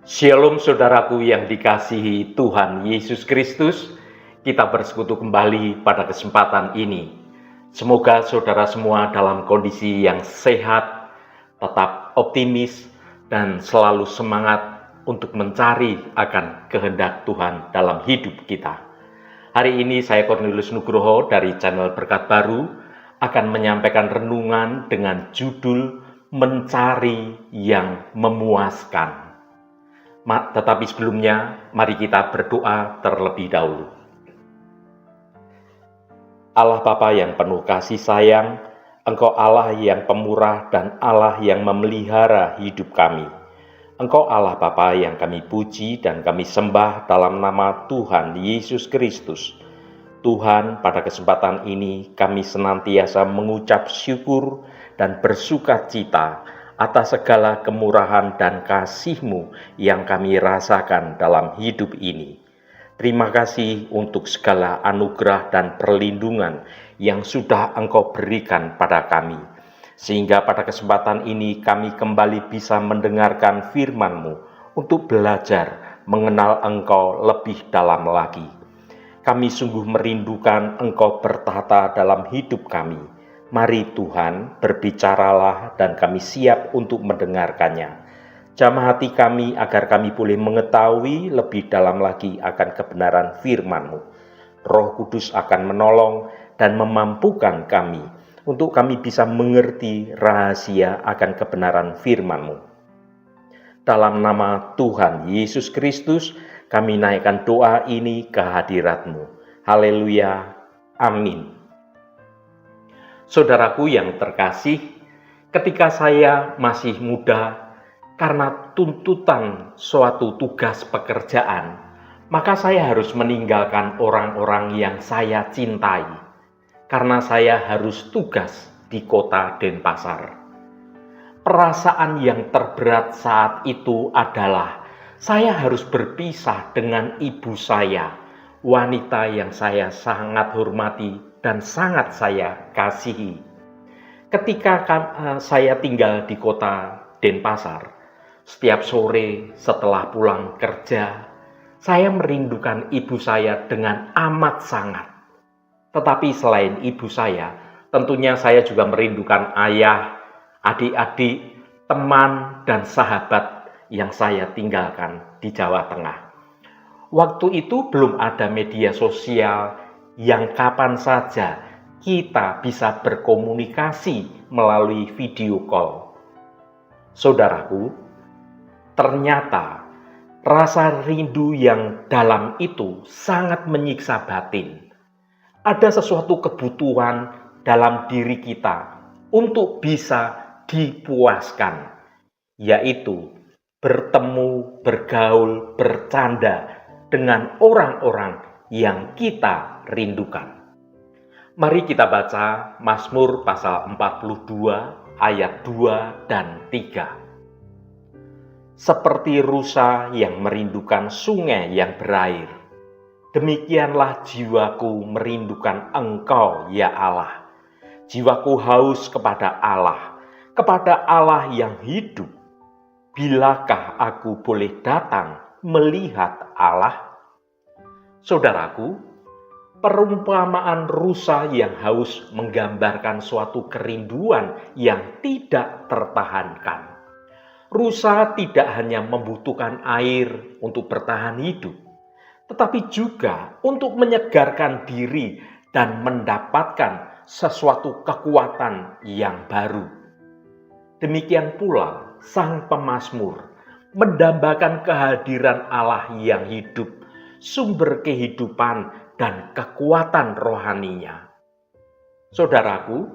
Shalom saudaraku yang dikasihi Tuhan Yesus Kristus. Kita bersekutu kembali pada kesempatan ini. Semoga saudara semua dalam kondisi yang sehat, tetap optimis, dan selalu semangat untuk mencari akan kehendak Tuhan dalam hidup kita. Hari ini saya Cornelius Nugroho dari channel Berkat Baru akan menyampaikan renungan dengan judul Mencari yang Memuaskan. Tetapi sebelumnya, mari kita berdoa terlebih dahulu. Allah Bapa yang penuh kasih sayang, Engkau Allah yang pemurah dan Allah yang memelihara hidup kami. Engkau Allah Bapa yang kami puji dan kami sembah dalam nama Tuhan Yesus Kristus. Tuhan, pada kesempatan ini kami senantiasa mengucap syukur dan bersukacita atas segala kemurahan dan kasih-Mu yang kami rasakan dalam hidup ini. Terima kasih untuk segala anugerah dan perlindungan yang sudah Engkau berikan pada kami. Sehingga pada kesempatan ini kami kembali bisa mendengarkan firman-Mu untuk belajar mengenal Engkau lebih dalam lagi. Kami sungguh merindukan Engkau bertata dalam hidup kami. Mari Tuhan, berbicaralah dan kami siap untuk mendengarkannya. Jamah hati kami agar kami boleh mengetahui lebih dalam lagi akan kebenaran firman-Mu. Roh Kudus akan menolong dan memampukan kami untuk kami bisa mengerti rahasia akan kebenaran firman-Mu. Dalam nama Tuhan Yesus Kristus, kami naikkan doa ini ke hadirat-Mu. Haleluya. Amin. Saudaraku yang terkasih, ketika saya masih muda, karena tuntutan suatu tugas pekerjaan, maka saya harus meninggalkan orang-orang yang saya cintai, karena saya harus tugas di kota Denpasar. Perasaan yang terberat saat itu adalah saya harus berpisah dengan ibu saya, wanita yang saya sangat hormati dan sangat saya kasihi. Ketika saya tinggal di kota Denpasar, setiap sore setelah pulang kerja, saya merindukan ibu saya dengan amat sangat. Tetapi selain ibu saya, tentunya saya juga merindukan ayah, adik-adik, teman, dan sahabat yang saya tinggalkan di Jawa Tengah. Waktu itu belum ada media sosial yang kapan saja kita bisa berkomunikasi melalui video call. Saudaraku, ternyata rasa rindu yang dalam itu sangat menyiksa batin. Ada sesuatu kebutuhan dalam diri kita untuk bisa dipuaskan, yaitu bertemu, bergaul, bercanda dengan orang-orang yang kita rindukan. Mari kita baca Mazmur pasal 42 ayat 2 dan 3. Seperti rusa yang merindukan sungai yang berair, demikianlah jiwaku merindukan Engkau, ya Allah. Jiwaku haus kepada Allah yang hidup. Bilakah aku boleh datang melihat Allah? Saudaraku, perumpamaan rusa yang haus menggambarkan suatu kerinduan yang tidak tertahankan. Rusa tidak hanya membutuhkan air untuk bertahan hidup, tetapi juga untuk menyegarkan diri dan mendapatkan sesuatu kekuatan yang baru. Demikian pula sang pemazmur mendambakan kehadiran Allah yang hidup, sumber kehidupan dan kekuatan rohaninya. Saudaraku,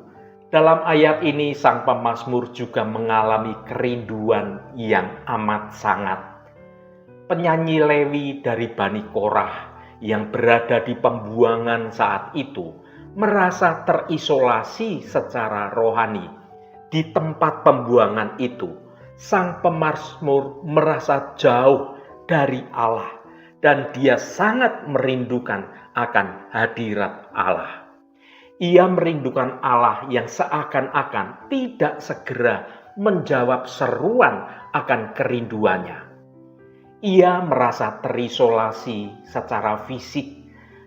dalam ayat ini sang pemazmur juga mengalami kerinduan yang amat sangat. Penyanyi Lewi dari Bani Korah yang berada di pembuangan saat itu merasa terisolasi secara rohani. Di tempat pembuangan itu, sang pemazmur merasa jauh dari Allah dan dia sangat merindukan akan hadirat Allah. Ia merindukan Allah yang seakan-akan tidak segera menjawab seruan akan kerinduannya. Ia merasa terisolasi secara fisik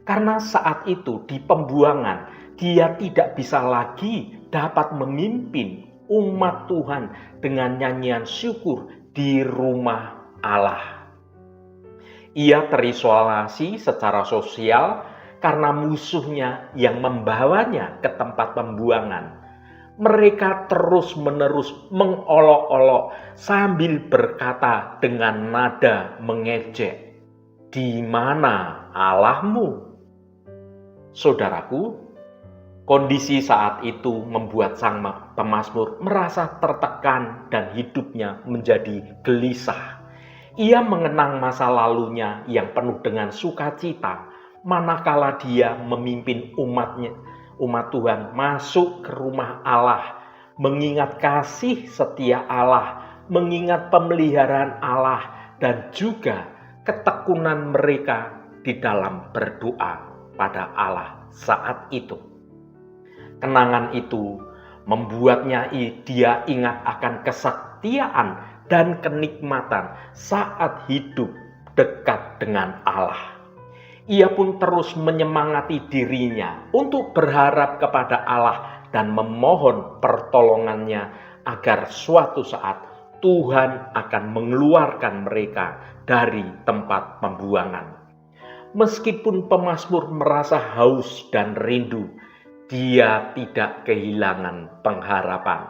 karena saat itu di pembuangan dia tidak bisa lagi dapat memimpin umat Tuhan dengan nyanyian syukur di rumah Allah. Ia terisolasi secara sosial karena musuhnya yang membawanya ke tempat pembuangan. Mereka terus-menerus mengolok-olok sambil berkata dengan nada mengejek, "Di mana Allahmu?" Saudaraku, kondisi saat itu membuat sang pemazmur merasa tertekan dan hidupnya menjadi gelisah. Ia mengenang masa lalunya yang penuh dengan sukacita, manakala dia memimpin umat Tuhan masuk ke rumah Allah, mengingat kasih setia Allah, mengingat pemeliharaan Allah, dan juga ketekunan mereka di dalam berdoa pada Allah saat itu. Kenangan itu membuatnya dia ingat akan kesetiaan dan kenikmatan saat hidup dekat dengan Allah. Ia pun terus menyemangati dirinya untuk berharap kepada Allah dan memohon pertolongannya agar suatu saat Tuhan akan mengeluarkan mereka dari tempat pembuangan. Meskipun pemazmur merasa haus dan rindu, dia tidak kehilangan pengharapan.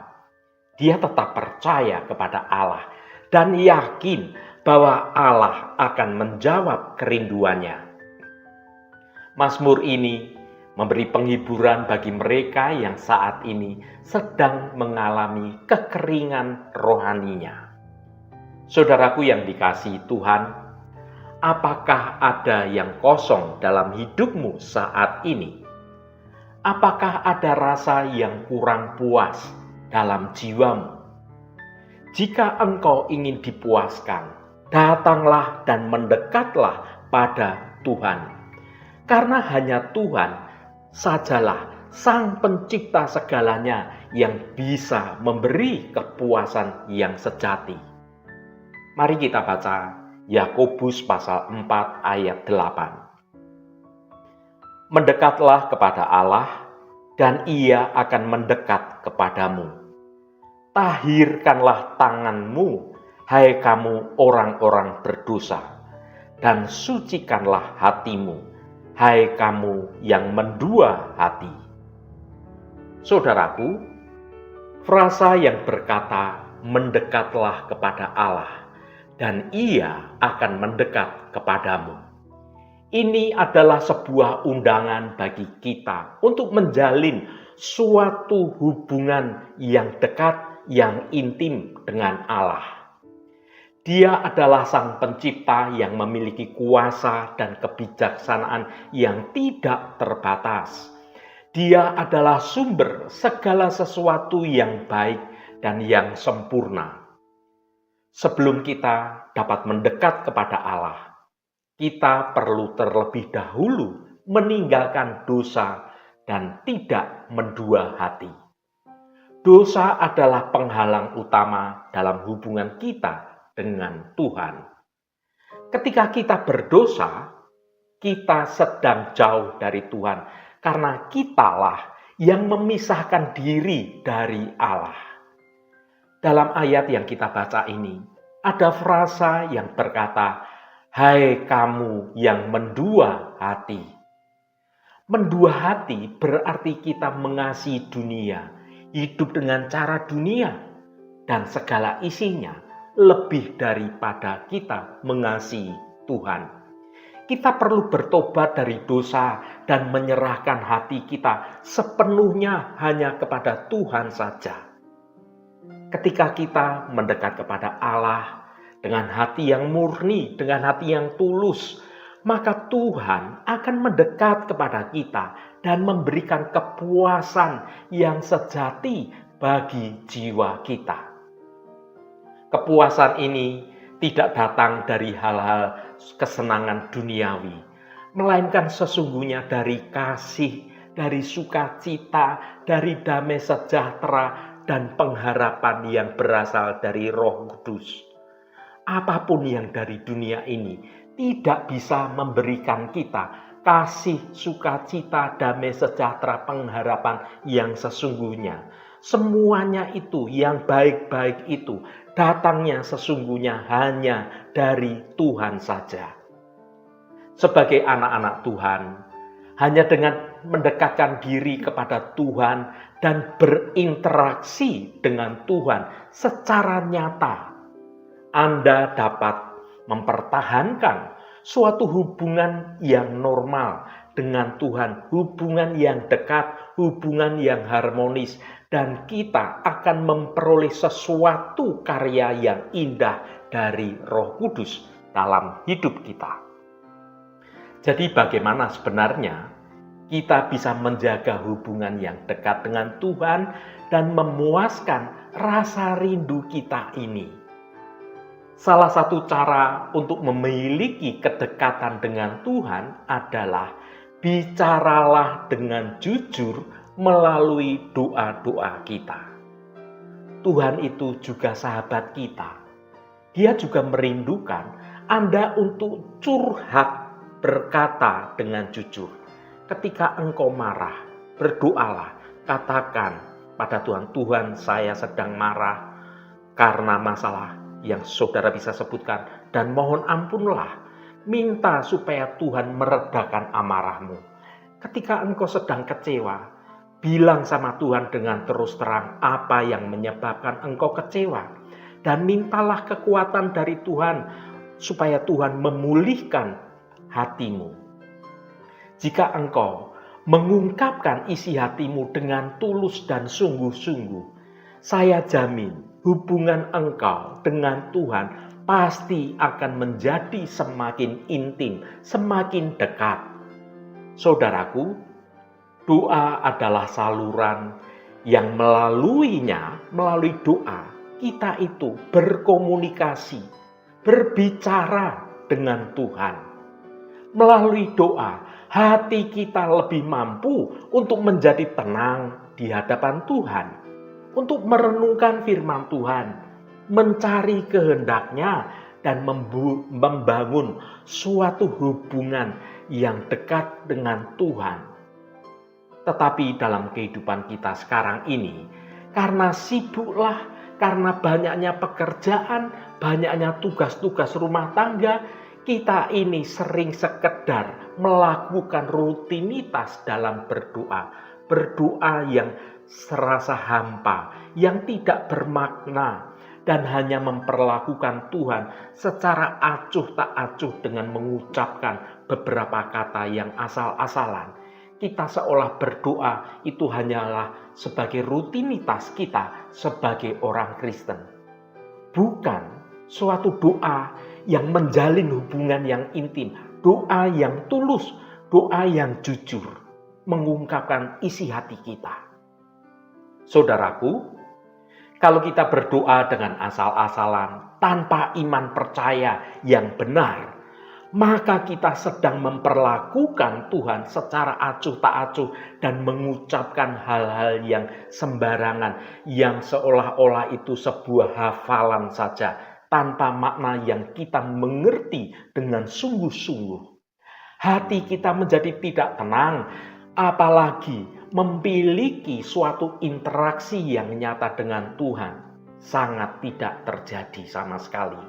Dia tetap percaya kepada Allah dan yakin bahwa Allah akan menjawab kerinduannya. Mazmur ini memberi penghiburan bagi mereka yang saat ini sedang mengalami kekeringan rohaninya. Saudaraku yang dikasihi Tuhan, apakah ada yang kosong dalam hidupmu saat ini? Apakah ada rasa yang kurang puas dalam jiwamu? Jika engkau ingin dipuaskan, datanglah dan mendekatlah pada Tuhan. Karena hanya Tuhan sajalah Sang Pencipta segalanya yang bisa memberi kepuasan yang sejati. Mari kita baca Yakobus pasal 4 ayat 8. Mendekatlah kepada Allah, dan Ia akan mendekat kepadamu. Tahirkanlah tanganmu, hai kamu orang-orang berdosa, dan sucikanlah hatimu, hai kamu yang mendua hati. Saudaraku, frasa yang berkata mendekatlah kepada Allah, dan Ia akan mendekat kepadamu. Ini adalah sebuah undangan bagi kita untuk menjalin suatu hubungan yang dekat, yang intim dengan Allah. Dia adalah Sang Pencipta yang memiliki kuasa dan kebijaksanaan yang tidak terbatas. Dia adalah sumber segala sesuatu yang baik dan yang sempurna. Sebelum kita dapat mendekat kepada Allah, kita perlu terlebih dahulu meninggalkan dosa dan tidak mendua hati. Dosa adalah penghalang utama dalam hubungan kita dengan Tuhan. Ketika kita berdosa, kita sedang jauh dari Tuhan karena kitalah yang memisahkan diri dari Allah. Dalam ayat yang kita baca ini, ada frasa yang berkata, "Hai kamu yang mendua hati." Mendua hati berarti kita mengasihi dunia, hidup dengan cara dunia, dan segala isinya lebih daripada kita mengasihi Tuhan. Kita perlu bertobat dari dosa dan menyerahkan hati kita sepenuhnya hanya kepada Tuhan saja. Ketika kita mendekat kepada Allah dengan hati yang murni, dengan hati yang tulus, maka Tuhan akan mendekat kepada kita dan memberikan kepuasan yang sejati bagi jiwa kita. Kepuasan ini tidak datang dari hal-hal kesenangan duniawi, melainkan sesungguhnya dari kasih, dari sukacita, dari damai sejahtera, dan pengharapan yang berasal dari Roh Kudus. apapun yang dari dunia ini tidak bisa memberikan kita kasih, sukacita, damai sejahtera, pengharapan yang sesungguhnya. Semuanya itu yang baik-baik itu datangnya sesungguhnya hanya dari Tuhan saja. Sebagai anak-anak Tuhan, hanya dengan mendekatkan diri kepada Tuhan dan berinteraksi dengan Tuhan secara nyata, Anda dapat mempertahankan suatu hubungan yang normal dengan Tuhan, hubungan yang dekat, hubungan yang harmonis, dan kita akan memperoleh sesuatu karya yang indah dari Roh Kudus dalam hidup kita. Jadi bagaimana sebenarnya kita bisa menjaga hubungan yang dekat dengan Tuhan dan memuaskan rasa rindu kita ini? Salah satu cara untuk memiliki kedekatan dengan Tuhan adalah bicaralah dengan jujur melalui doa-doa kita. Tuhan itu juga sahabat kita. Dia juga merindukan Anda untuk curhat, berkata dengan jujur. Ketika engkau marah, berdoalah, katakan pada Tuhan, Tuhan saya sedang marah karena masalah yang saudara bisa sebutkan, dan mohon ampunlah, minta supaya Tuhan meredakan amarahmu. Ketika engkau sedang kecewa, bilang sama Tuhan dengan terus terang apa yang menyebabkan engkau kecewa, dan mintalah kekuatan dari Tuhan supaya Tuhan memulihkan hatimu. Jika engkau mengungkapkan isi hatimu dengan tulus dan sungguh-sungguh, saya jamin hubungan engkau dengan Tuhan pasti akan menjadi semakin intim, semakin dekat. Saudaraku, doa adalah saluran yang melalui doa, kita itu berkomunikasi, berbicara dengan Tuhan. Melalui doa, hati kita lebih mampu untuk menjadi tenang di hadapan Tuhan, untuk merenungkan firman Tuhan, mencari kehendak-Nya, dan membangun suatu hubungan yang dekat dengan Tuhan. Tetapi dalam kehidupan kita sekarang ini, karena sibuklah, karena banyaknya pekerjaan, banyaknya tugas-tugas rumah tangga, kita ini sering sekedar melakukan rutinitas dalam berdoa. Berdoa yang serasa hampa, yang tidak bermakna, dan hanya memperlakukan Tuhan secara acuh tak acuh dengan mengucapkan beberapa kata yang asal-asalan. Kita seolah berdoa itu hanyalah sebagai rutinitas kita sebagai orang Kristen. Bukan suatu doa yang menjalin hubungan yang intim, doa yang tulus, doa yang jujur, mengungkapkan isi hati kita. Saudaraku, kalau kita berdoa dengan asal-asalan, tanpa iman percaya yang benar, maka kita sedang memperlakukan Tuhan secara acuh tak acuh dan mengucapkan hal-hal yang sembarangan, yang seolah-olah itu sebuah hafalan saja, tanpa makna yang kita mengerti dengan sungguh-sungguh. Hati kita menjadi tidak tenang, apalagi memiliki suatu interaksi yang nyata dengan Tuhan sangat tidak terjadi sama sekali.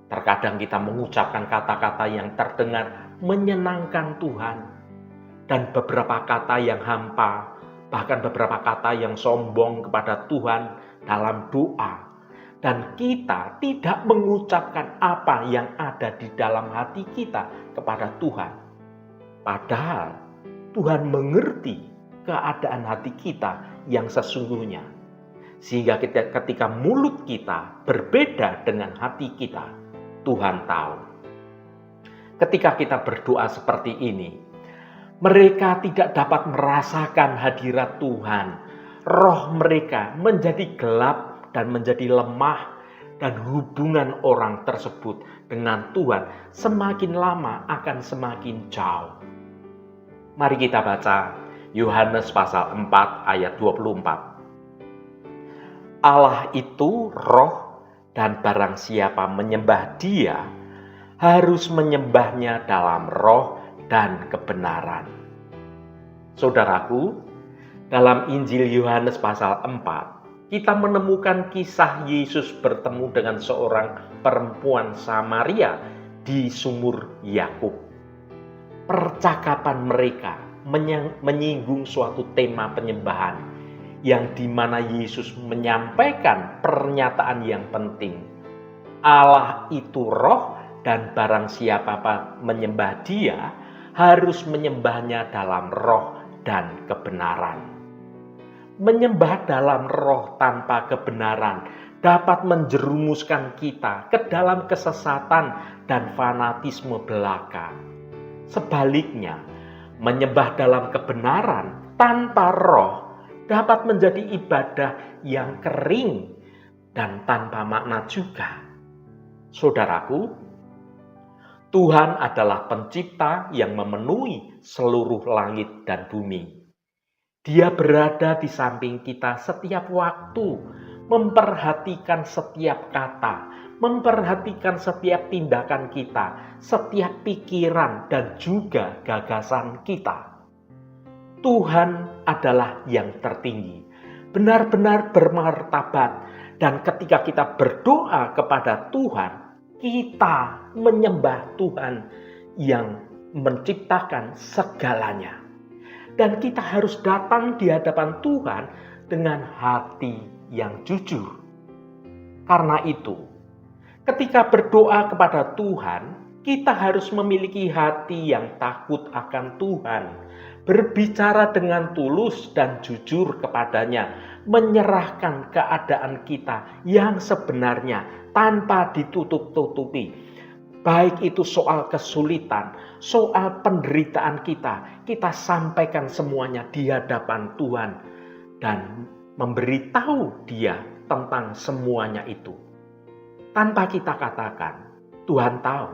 Terkadang kita mengucapkan kata-kata yang terdengar menyenangkan Tuhan, dan beberapa kata yang hampa, bahkan beberapa kata yang sombong kepada Tuhan dalam doa, dan kita tidak mengucapkan apa yang ada di dalam hati kita kepada Tuhan. Padahal Tuhan mengerti keadaan hati kita yang sesungguhnya. Sehingga ketika mulut kita berbeda dengan hati kita, Tuhan tahu. Ketika kita berdoa seperti ini, mereka tidak dapat merasakan hadirat Tuhan. Roh mereka menjadi gelap dan menjadi lemah, dan hubungan orang tersebut dengan Tuhan semakin lama akan semakin jauh. Mari kita baca Yohanes pasal 4 ayat 24. Allah itu roh, dan barang siapa menyembah Dia, harus menyembahnya dalam roh dan kebenaran. Saudaraku, dalam Injil Yohanes pasal 4, kita menemukan kisah Yesus bertemu dengan seorang perempuan Samaria di sumur Yakub. Percakapan mereka menyinggung suatu tema penyembahan yang dimana Yesus menyampaikan pernyataan yang penting. Allah itu roh dan barang siapa menyembah Dia harus menyembahnya dalam roh dan kebenaran. Menyembah dalam roh tanpa kebenaran dapat menjerumuskan kita ke dalam kesesatan dan fanatisme belaka. Sebaliknya, menyembah dalam kebenaran tanpa roh dapat menjadi ibadah yang kering dan tanpa makna juga. Saudaraku, Tuhan adalah pencipta yang memenuhi seluruh langit dan bumi. Dia berada di samping kita setiap waktu, memperhatikan setiap kata, memperhatikan setiap tindakan kita, setiap pikiran dan juga gagasan kita. Tuhan adalah yang tertinggi, benar-benar bermartabat, dan ketika kita berdoa kepada Tuhan, kita menyembah Tuhan yang menciptakan segalanya. Dan kita harus datang di hadapan Tuhan dengan hati yang jujur. Karena itu, ketika berdoa kepada Tuhan, kita harus memiliki hati yang takut akan Tuhan, berbicara dengan tulus dan jujur kepadanya, menyerahkan keadaan kita yang sebenarnya tanpa ditutup-tutupi. Baik itu soal kesulitan, soal penderitaan kita sampaikan semuanya di hadapan Tuhan dan memberitahu Dia tentang semuanya itu. Tanpa kita katakan, Tuhan tahu,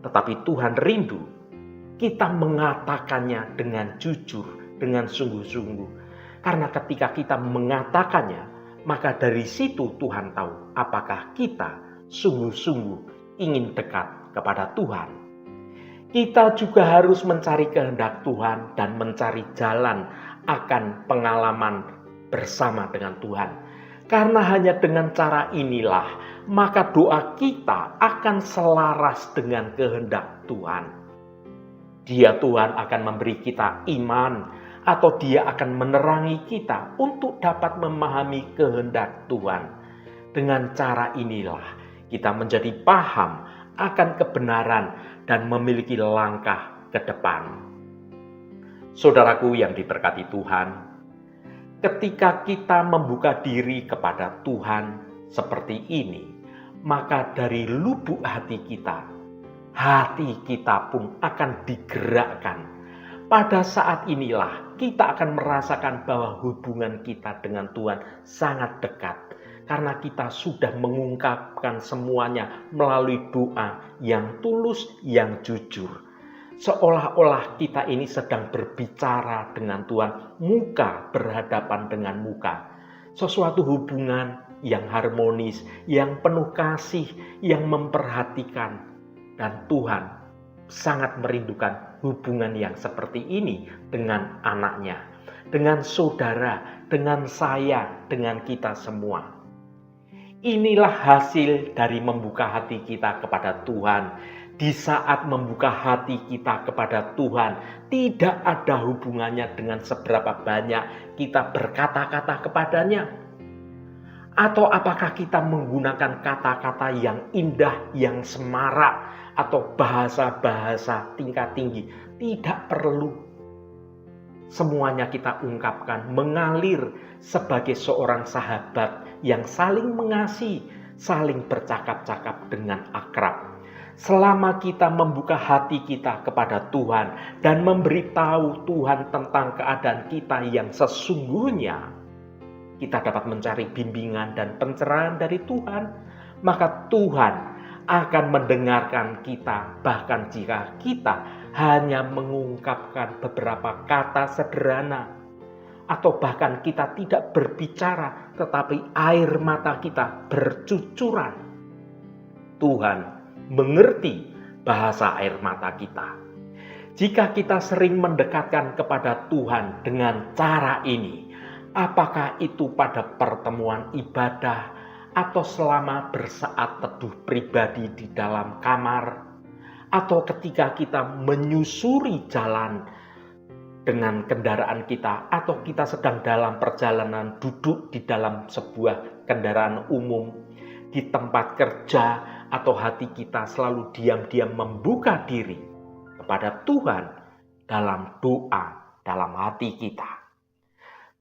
tetapi Tuhan rindu kita mengatakannya dengan jujur, dengan sungguh-sungguh. Karena ketika kita mengatakannya, maka dari situ Tuhan tahu apakah kita sungguh-sungguh ingin dekat kepada Tuhan. Kita juga harus mencari kehendak Tuhan dan mencari jalan akan pengalaman bersama dengan Tuhan. Karena hanya dengan cara inilah, maka doa kita akan selaras dengan kehendak Tuhan. Dia Tuhan akan memberi kita iman, atau Dia akan menerangi kita untuk dapat memahami kehendak Tuhan. Dengan cara inilah kita menjadi paham akan kebenaran dan memiliki langkah ke depan. Saudaraku yang diberkati Tuhan, ketika kita membuka diri kepada Tuhan seperti ini, maka dari lubuk hati kita pun akan digerakkan. Pada saat inilah kita akan merasakan bahwa hubungan kita dengan Tuhan sangat dekat. Karena kita sudah mengungkapkan semuanya melalui doa yang tulus, yang jujur. Seolah-olah kita ini sedang berbicara dengan Tuhan, muka berhadapan dengan muka. Sesuatu hubungan yang harmonis, yang penuh kasih, yang memperhatikan. Dan Tuhan sangat merindukan hubungan yang seperti ini dengan anaknya, dengan saudara, dengan saya, dengan kita semua. Inilah hasil dari membuka hati kita kepada Tuhan. Di saat membuka hati kita kepada Tuhan, tidak ada hubungannya dengan seberapa banyak kita berkata-kata kepadanya. Atau apakah kita menggunakan kata-kata yang indah, yang semarak, atau bahasa-bahasa tingkat tinggi. Tidak perlu. Semuanya kita ungkapkan mengalir sebagai seorang sahabat yang saling mengasihi, saling bercakap-cakap dengan akrab. Selama kita membuka hati kita kepada Tuhan dan memberitahu Tuhan tentang keadaan kita yang sesungguhnya, kita dapat mencari bimbingan dan pencerahan dari Tuhan. Maka Tuhan akan mendengarkan kita, bahkan jika kita hanya mengungkapkan beberapa kata sederhana, atau bahkan kita tidak berbicara, tetapi air mata kita bercucuran. Tuhan mengerti bahasa air mata kita. Jika kita sering mendekatkan kepada Tuhan dengan cara ini, apakah itu pada pertemuan ibadah atau selama bersaat teduh pribadi di dalam kamar, atau ketika kita menyusuri jalan dengan kendaraan kita, atau kita sedang dalam perjalanan duduk di dalam sebuah kendaraan umum, di tempat kerja, atau hati kita selalu diam-diam membuka diri kepada Tuhan dalam doa dalam hati kita.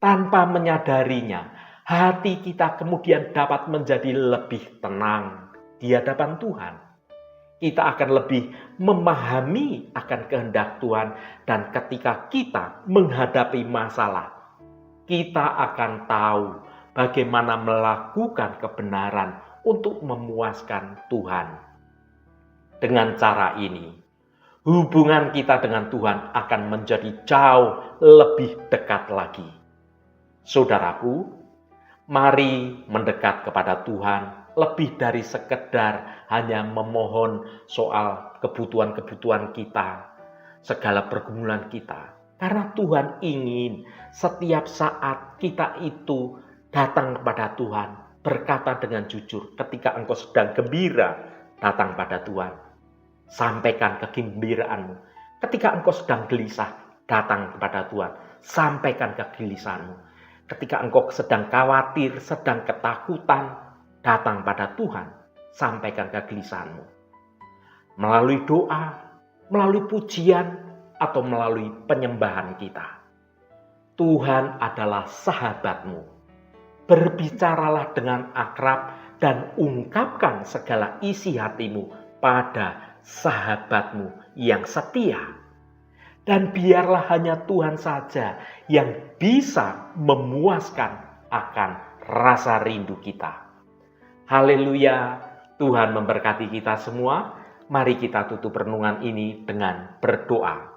Tanpa menyadarinya, hati kita kemudian dapat menjadi lebih tenang di hadapan Tuhan. Kita akan lebih memahami akan kehendak Tuhan, dan ketika kita menghadapi masalah, kita akan tahu bagaimana melakukan kebenaran untuk memuaskan Tuhan. Dengan cara ini, hubungan kita dengan Tuhan akan menjadi jauh lebih dekat lagi. Saudaraku, mari mendekat kepada Tuhan lebih dari sekedar hanya memohon soal kebutuhan-kebutuhan kita, segala pergumulan kita. Karena Tuhan ingin setiap saat kita itu datang kepada Tuhan, berkata dengan jujur. Ketika engkau sedang gembira, datang pada Tuhan, sampaikan kegembiraanmu. Ketika engkau sedang gelisah, datang kepada Tuhan, sampaikan kegelisahanmu. Ketika engkau sedang khawatir, sedang ketakutan, datang pada Tuhan, sampaikan kegelisahanmu. Melalui doa, melalui pujian, atau melalui penyembahan kita. Tuhan adalah sahabatmu. Berbicaralah dengan akrab dan ungkapkan segala isi hatimu pada sahabatmu yang setia. Dan biarlah hanya Tuhan saja yang bisa memuaskan akan rasa rindu kita. Haleluya, Tuhan memberkati kita semua. Mari kita tutup renungan ini dengan berdoa.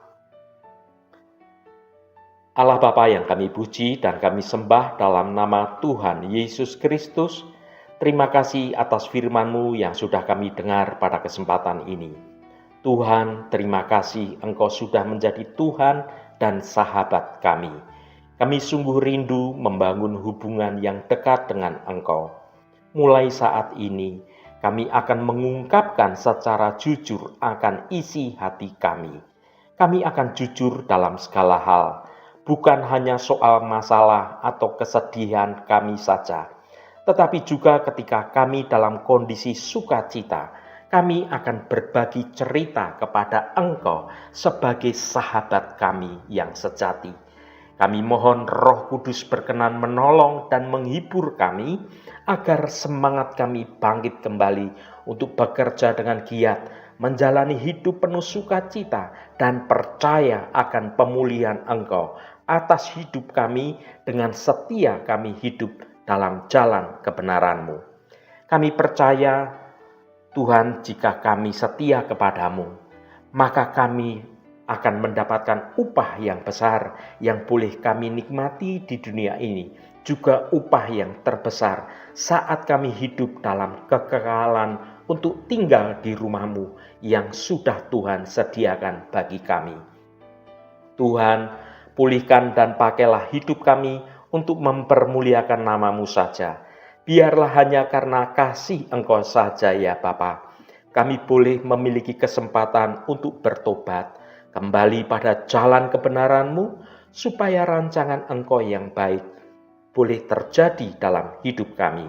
Allah Bapa yang kami puji dan kami sembah dalam nama Tuhan Yesus Kristus, terima kasih atas firman-Mu yang sudah kami dengar pada kesempatan ini. Tuhan, terima kasih Engkau sudah menjadi Tuhan dan sahabat kami. Kami sungguh rindu membangun hubungan yang dekat dengan Engkau. Mulai saat ini, kami akan mengungkapkan secara jujur akan isi hati kami. Kami akan jujur dalam segala hal, bukan hanya soal masalah atau kesedihan kami saja, tetapi juga ketika kami dalam kondisi sukacita, kami akan berbagi cerita kepada Engkau sebagai sahabat kami yang sejati. Kami mohon Roh Kudus berkenan menolong dan menghibur kami, agar semangat kami bangkit kembali untuk bekerja dengan giat, menjalani hidup penuh sukacita dan percaya akan pemulihan Engkau atas hidup kami dengan setia kami hidup dalam jalan kebenaran-Mu. Kami percaya, Tuhan, jika kami setia kepadamu, maka kami akan mendapatkan upah yang besar yang boleh kami nikmati di dunia ini, juga upah yang terbesar saat kami hidup dalam kekekalan untuk tinggal di rumah-Mu yang sudah Tuhan sediakan bagi kami. Tuhan, pulihkan dan pakailah hidup kami untuk mempermuliakan nama-Mu saja. Biarlah hanya karena kasih Engkau saja ya Bapa, kami boleh memiliki kesempatan untuk bertobat, kembali pada jalan kebenaran-Mu, supaya rancangan Engkau yang baik boleh terjadi dalam hidup kami.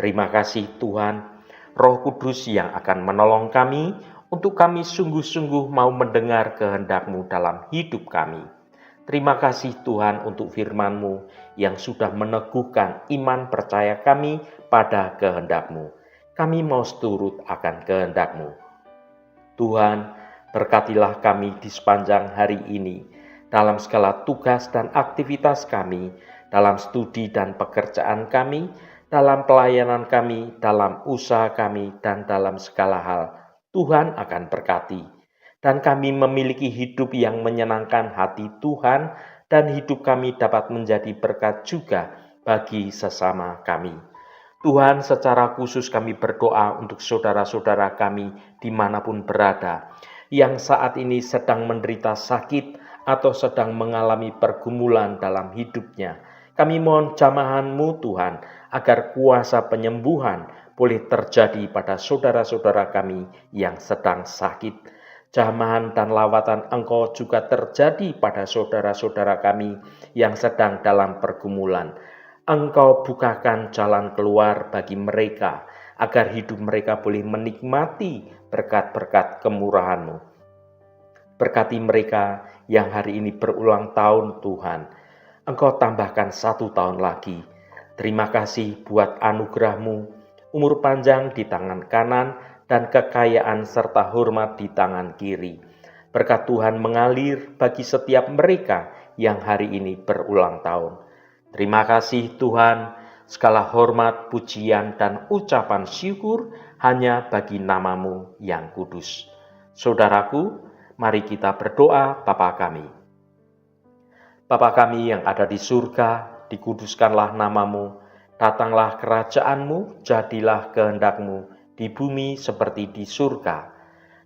Terima kasih Tuhan, Roh Kudus yang akan menolong kami untuk kami sungguh-sungguh mau mendengar kehendak-Mu dalam hidup kami. Terima kasih Tuhan untuk firman-Mu yang sudah meneguhkan iman percaya kami pada kehendak-Mu. Kami mau seturut akan kehendak-Mu. Tuhan, berkatilah kami di sepanjang hari ini, dalam segala tugas dan aktivitas kami, dalam studi dan pekerjaan kami, dalam pelayanan kami, dalam usaha kami, dan dalam segala hal. Tuhan akan berkati. Dan kami memiliki hidup yang menyenangkan hati Tuhan, dan hidup kami dapat menjadi berkat juga bagi sesama kami. Tuhan, secara khusus kami berdoa untuk saudara-saudara kami dimanapun berada, yang saat ini sedang menderita sakit atau sedang mengalami pergumulan dalam hidupnya. Kami mohon jamahan-Mu Tuhan, agar kuasa penyembuhan boleh terjadi pada saudara-saudara kami yang sedang sakit. Jamahan dan lawatan Engkau juga terjadi pada saudara-saudara kami yang sedang dalam pergumulan. Engkau bukakan jalan keluar bagi mereka, agar hidup mereka boleh menikmati berkat-berkat kemurahan-Mu. Berkati mereka yang hari ini berulang tahun Tuhan. Engkau tambahkan 1 tahun lagi. Terima kasih buat anugerah-Mu, umur panjang di tangan kanan, dan kekayaan serta hormat di tangan kiri. Berkat Tuhan mengalir bagi setiap mereka yang hari ini berulang tahun. Terima kasih Tuhan, segala hormat, pujian, dan ucapan syukur hanya bagi nama-Mu yang kudus. Saudaraku, mari kita berdoa Bapa kami. Bapa kami yang ada di surga, dikuduskanlah nama-Mu, datanglah kerajaan-Mu, jadilah kehendak-Mu di bumi seperti di surga.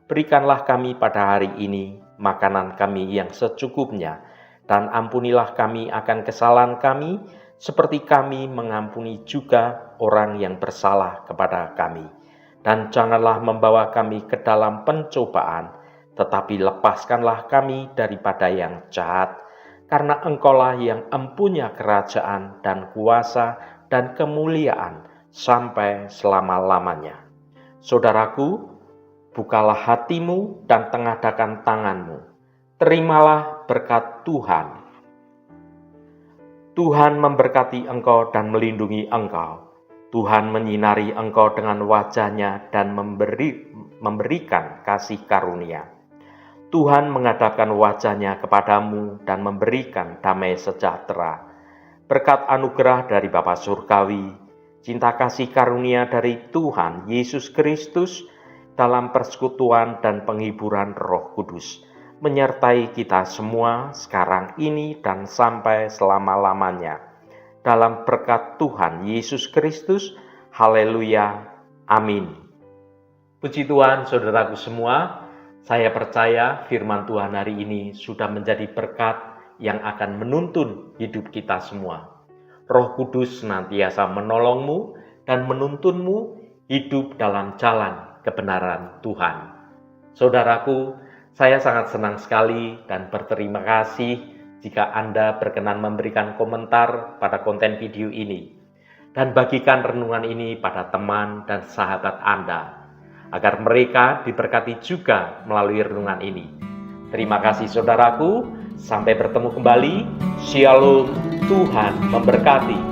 Berikanlah kami pada hari ini makanan kami yang secukupnya, dan ampunilah kami akan kesalahan kami, seperti kami mengampuni juga orang yang bersalah kepada kami. Dan janganlah membawa kami ke dalam pencobaan, tetapi lepaskanlah kami daripada yang jahat, karena Engkaulah yang empunya kerajaan dan kuasa dan kemuliaan sampai selama-lamanya. Saudaraku, bukalah hatimu dan tengadakan tanganmu. Terimalah berkat Tuhan. Tuhan memberkati engkau dan melindungi engkau. Tuhan menyinari engkau dengan wajah-Nya dan memberikan kasih karunia. Tuhan menghadapkan wajah-Nya kepadamu dan memberikan damai sejahtera. Berkat anugerah dari Bapa Surgawi, cinta kasih karunia dari Tuhan Yesus Kristus, dalam persekutuan dan penghiburan Roh Kudus, menyertai kita semua sekarang ini dan sampai selama-lamanya. Dalam berkat Tuhan Yesus Kristus, haleluya, amin. Puji Tuhan, saudaraku semua, saya percaya firman Tuhan hari ini sudah menjadi berkat yang akan menuntun hidup kita semua. Roh Kudus senantiasa menolongmu dan menuntunmu hidup dalam jalan kebenaran Tuhan. Saudaraku, saya sangat senang sekali dan berterima kasih jika Anda berkenan memberikan komentar pada konten video ini, dan bagikan renungan ini pada teman dan sahabat Anda, agar mereka diberkati juga melalui renungan ini. Terima kasih saudaraku, sampai bertemu kembali. Shalom, Tuhan memberkati.